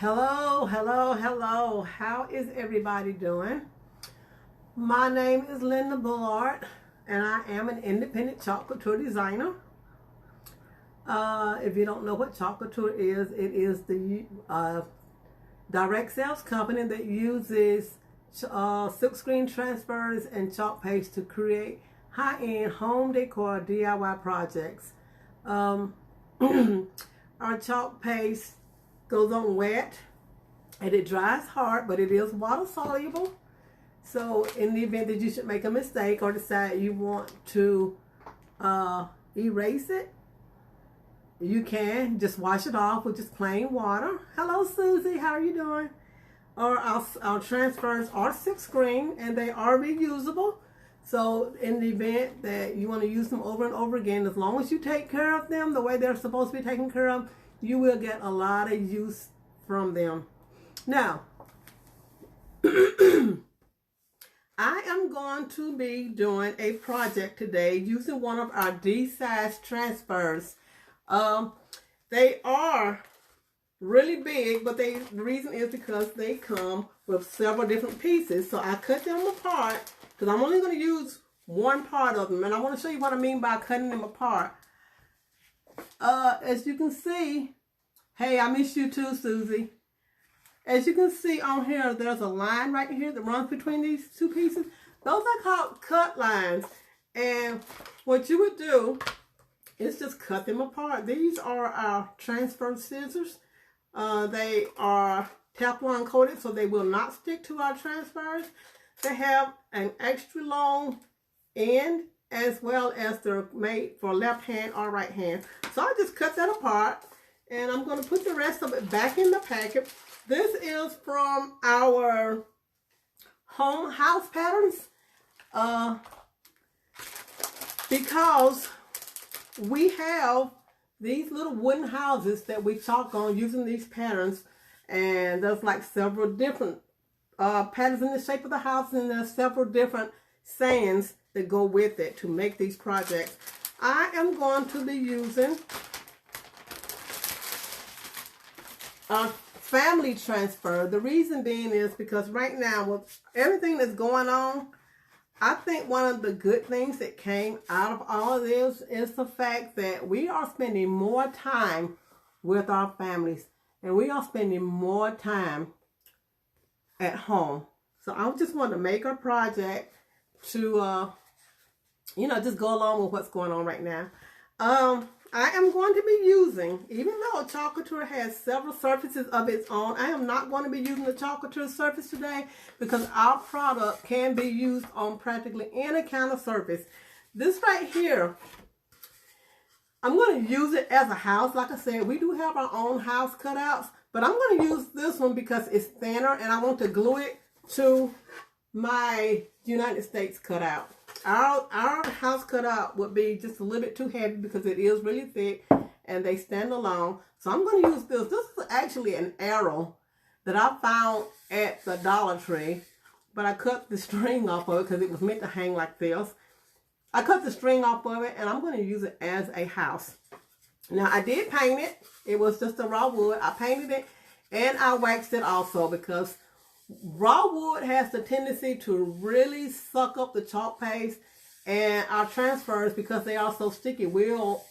Hello, hello, hello. How is everybody doing? My name is Linda Bullard, and I am an independent chalk couture designer. If you don't know what chalk couture is, it is the direct sales company that uses silkscreen transfers and chalk paste to create high-end home decor DIY projects. Our chalk paste goes on wet and it dries hard, but it is water soluble. So in the event that you should make a mistake or decide you want to erase it, you can just wash it off with just plain water. Hello Susie, how are you doing? Or our transfers are silkscreen and they are reusable. So in the event that you want to use them over and over again, as long as you take care of them the way they're supposed to be taken care of, you will get a lot of use from them. Now, I am going to be doing a project today using one of our D-size transfers. They are really big, but the reason is because they come with several different pieces. So I cut them apart because I'm only going to use one part of them, and I want to show you what I mean by cutting them apart. As you can see, hey, I miss you too, Susie. As you can see on here, there's a line right here that runs between these two pieces. Those are called cut lines. And what you would do is just cut them apart. These are our transfer scissors. They are Teflon coated, so they will not stick to our transfers. They have an extra long end, as well as they're made for left hand or right hand. So I just cut that apart, and I'm going to put the rest of it back in the packet. This is from our home house patterns, because we have these little wooden houses that we chalk on using these patterns, and there's like several different patterns in the shape of the house, and there's several different sayings that go with it to make these projects. I am going to be using a family transfer. The reason being is because right now with everything that's going on, I think one of the good things that came out of all of this is the fact that we are spending more time with our families, and we are spending more time at home. So I just want to make a project to, just go along with what's going on right now. I am going to be using, even though chalk couture has several surfaces of its own, I am not going to be using the chalk couture surface today because our product can be used on practically any kind of surface. This right here, I'm going to use it as a house. Like I said, we do have our own house cutouts, but I'm going to use this one because it's thinner and I want to glue it to my United States cutout. Our house cutout would be just a little bit too heavy because it is really thick and they stand alone. So I'm going to use this. This is actually an arrow that I found at the Dollar Tree, but I cut the string off of it because it was meant to hang like this. I cut the string off of it and I'm going to use it as a house. Now I did paint it. It was just a raw wood. I painted it and I waxed it also because raw wood has the tendency to really suck up the chalk paste, and our transfers, because they are so sticky, will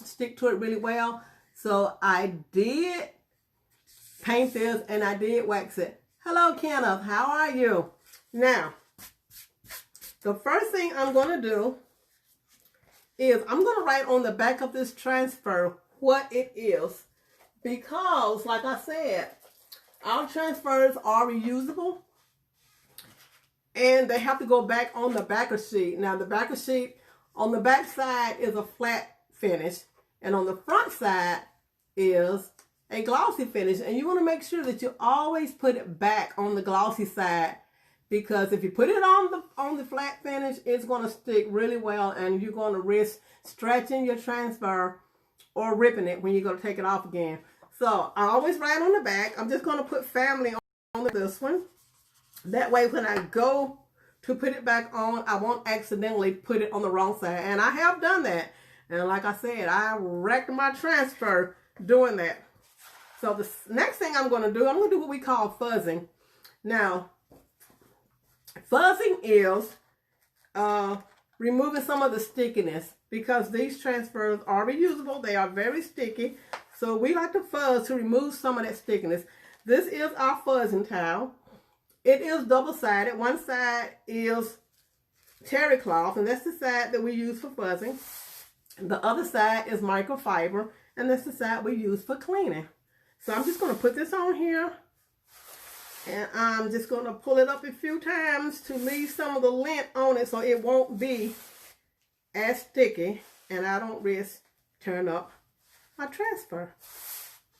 stick to it really well. So I did paint this and I did wax it. Hello Kenneth, how are you? Now, the first thing I'm going to do is I'm going to write on the back of this transfer what it is, because like I said, our transfers are reusable and they have to go back on the backer sheet. Now the backer sheet on the back side is a flat finish and on the front side is a glossy finish, and you want to make sure that you always put it back on the glossy side, because if you put it on the flat finish, it's going to stick really well and you're going to risk stretching your transfer or ripping it when you're going to take it off again. So I always write on the back. I'm just going to put family on this one. That way when I go to put it back on, I won't accidentally put it on the wrong side. And I have done that. And like I said, I wrecked my transfer doing that. So the next thing I'm going to do, I'm going to do what we call fuzzing. Now, fuzzing is removing some of the stickiness, because these transfers are reusable. They are very sticky. So we like to fuzz to remove some of that stickiness. This is our fuzzing towel. It is double-sided. One side is terry cloth, and that's the side that we use for fuzzing. The other side is microfiber, and that's the side we use for cleaning. So I'm just going to put this on here, and I'm just going to pull it up a few times to leave some of the lint on it so it won't be as sticky and I don't risk tearing up my transfer.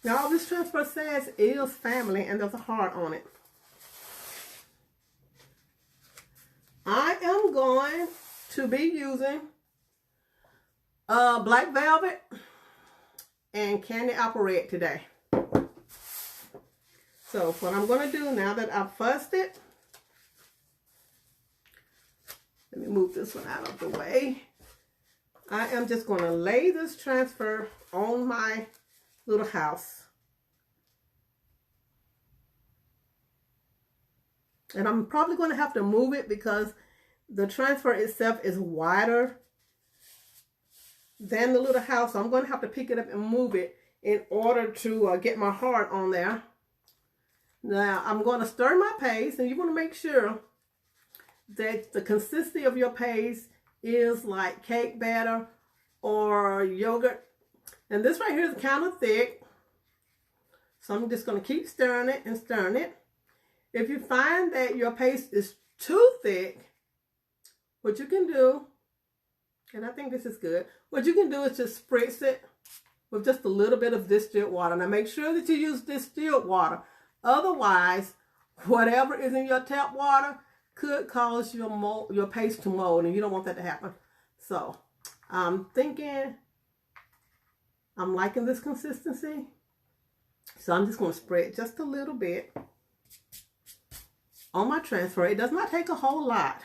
Now, all this transfer says is family, and there's a heart on it. I am going to be using Black Velvet and Candy Apple Red today. So what I'm going to do now that I've fussed it, let me move this one out of the way. I am just going to lay this transfer on my little house. And I'm probably going to have to move it because the transfer itself is wider than the little house. So I'm going to have to pick it up and move it in order to get my heart on there. Now, I'm going to stir my paste, and you want to make sure that the consistency of your paste is like cake batter or yogurt. And this right here is kind of thick. So I'm just going to keep stirring it and stirring it. If you find that your paste is too thick, what you can do, and I think this is good, what you can do is just spritz it with just a little bit of distilled water. Now make sure that you use distilled water. Otherwise, whatever is in your tap water could cause your paste to mold, and you don't want that to happen. So I'm thinking I'm liking this consistency. So I'm just going to spread just a little bit on my transfer. It does not take a whole lot.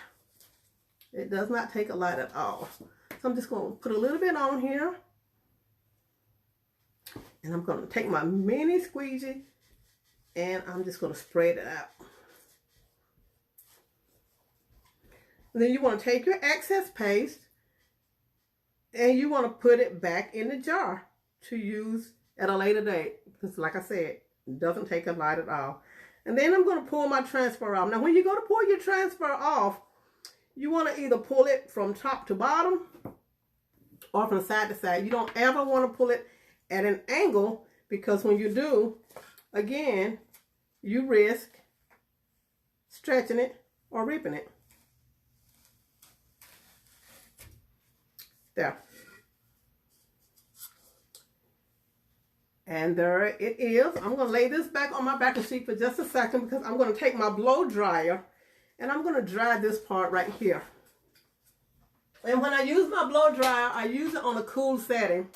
It does not take a lot at all. So I'm just going to put a little bit on here. And I'm going to take my mini squeegee and I'm just going to spread it out. And then you want to take your excess paste and you want to put it back in the jar to use at a later date. Because like I said, it doesn't take a lot at all. And then I'm going to pull my transfer off. Now when you go to pull your transfer off, you want to either pull it from top to bottom or from side to side. You don't ever want to pull it at an angle, because when you do, again, you risk stretching it or ripping it. There. And there it is. I'm going to lay this back on my baking sheet for just a second, because I'm going to take my blow dryer and I'm going to dry this part right here. And when I use my blow dryer, I use it on a cool setting.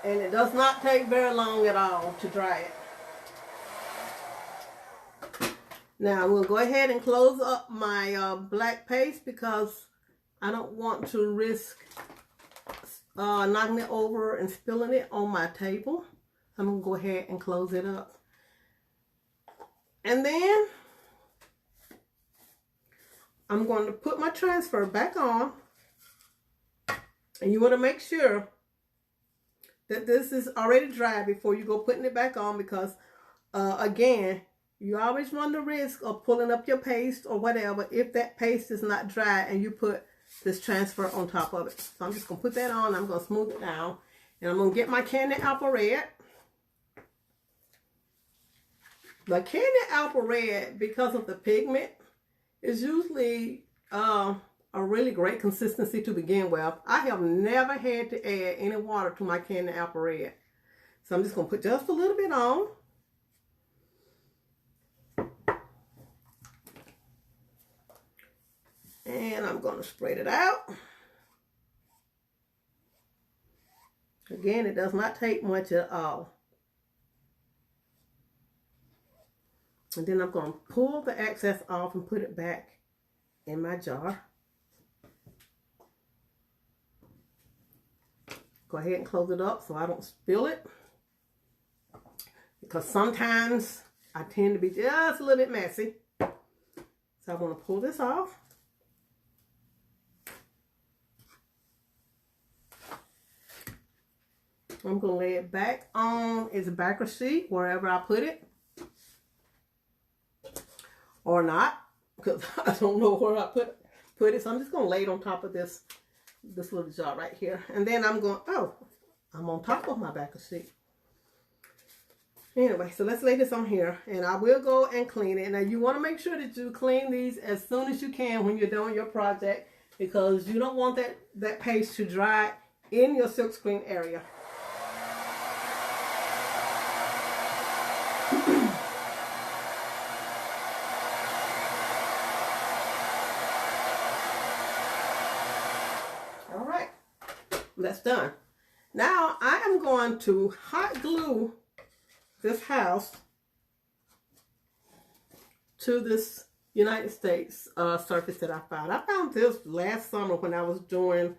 And it does not take very long at all to dry it. Now we'll go ahead and close up my black paste, because I don't want to risk knocking it over and spilling it on my table. So I'm going to go ahead and close it up. And then I'm going to put my transfer back on. And you want to make sure that this is already dry before you go putting it back on, because again, you always run the risk of pulling up your paste or whatever if that paste is not dry and you put this transfer on top of it. So I'm just going to put that on. I'm going to smooth it down. And I'm going to get my Candy Apple Red. The Candy Apple Red, because of the pigment, is usually a really great consistency to begin with. I have never had to add any water to my Candy Apple Red. So I'm just going to put just a little bit on. And I'm going to spread it out. Again, it does not take much at all. And then I'm going to pull the excess off and put it back in my jar. Go ahead and close it up so I don't spill it. Because sometimes I tend to be just a little bit messy. So I want to pull this off. I'm going to lay it back on its backer sheet, wherever I put it. Or not, because I don't know where I put it. So I'm just going to lay it on top of this little jar right here. And then I'm going, I'm on top of my backer sheet. Anyway, so let's lay this on here. And I will go and clean it. Now, you want to make sure that you clean these as soon as you can when you're done with your project. Because you don't want that paste to dry in your silkscreen area. All right, that's done. Now I am going to hot glue this house to this United States surface that I found. I found this last summer when I was doing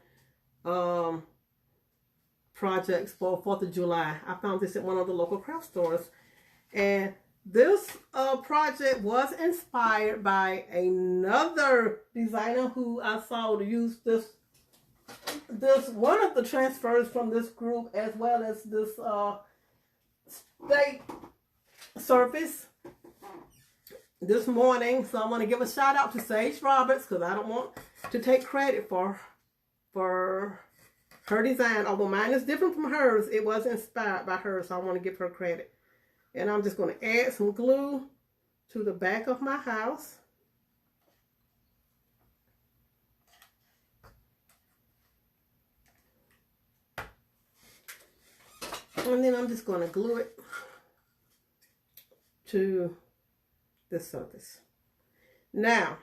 projects for 4th of July. I found this at one of the local craft stores. And this project was inspired by another designer who I saw to use this one of the transfers from this group, as well as this state surface this morning. So I want to give a shout out to Sage Roberts, because I don't want to take credit for her design. Although mine is different from hers, it was inspired by her, so I want to give her credit. And I'm just going to add some glue to the back of my house. And then I'm just going to glue it to the surface. Now,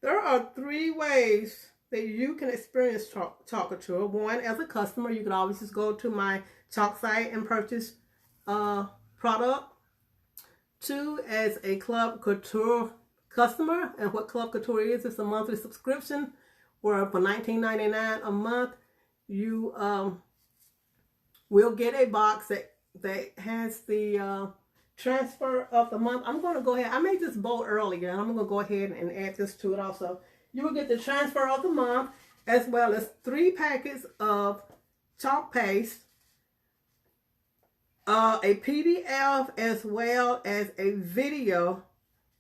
there are 3 ways that you can experience Chalk Couture. One, as a customer, you can always just go to my Chalk site and purchase product. 2, as a Club Couture customer. And what Club Couture is, it's a monthly subscription where for $19.99 a month, you will get a box that has the transfer of the month. I'm going to go ahead. I made this bowl earlier, and I'm going to go ahead and add this to it also. You will get the transfer of the month, as well as 3 packets of chalk paste, a PDF, as well as a video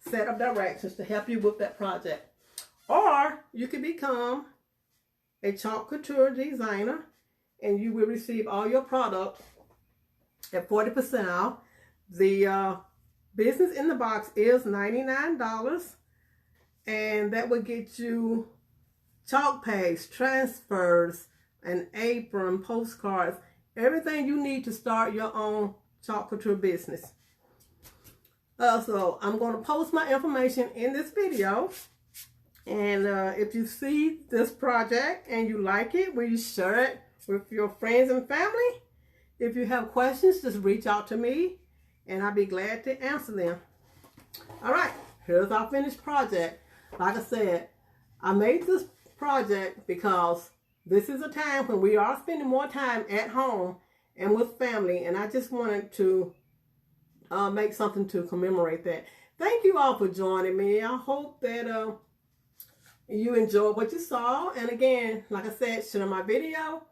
set of directions to help you with that project. Or you can become a Chalk Couture designer, and you will receive all your product at 40% off. The business in the box is $99, and that will get you chalk paste, transfers, an apron, postcards, everything you need to start your own Chalk Couture business. So I'm going to post my information in this video. And if you see this project and you like it, will you share it with your friends and family? If you have questions, just reach out to me and I'll be glad to answer them. All right, here's our finished project. Like I said, I made this project because this is a time when we are spending more time at home and with family, and I just wanted to make something to commemorate that. Thank you all for joining me. I hope that you enjoyed what you saw. And again, like I said, share my video.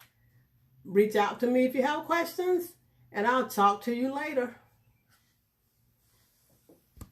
Reach out to me if you have questions, and I'll talk to you later.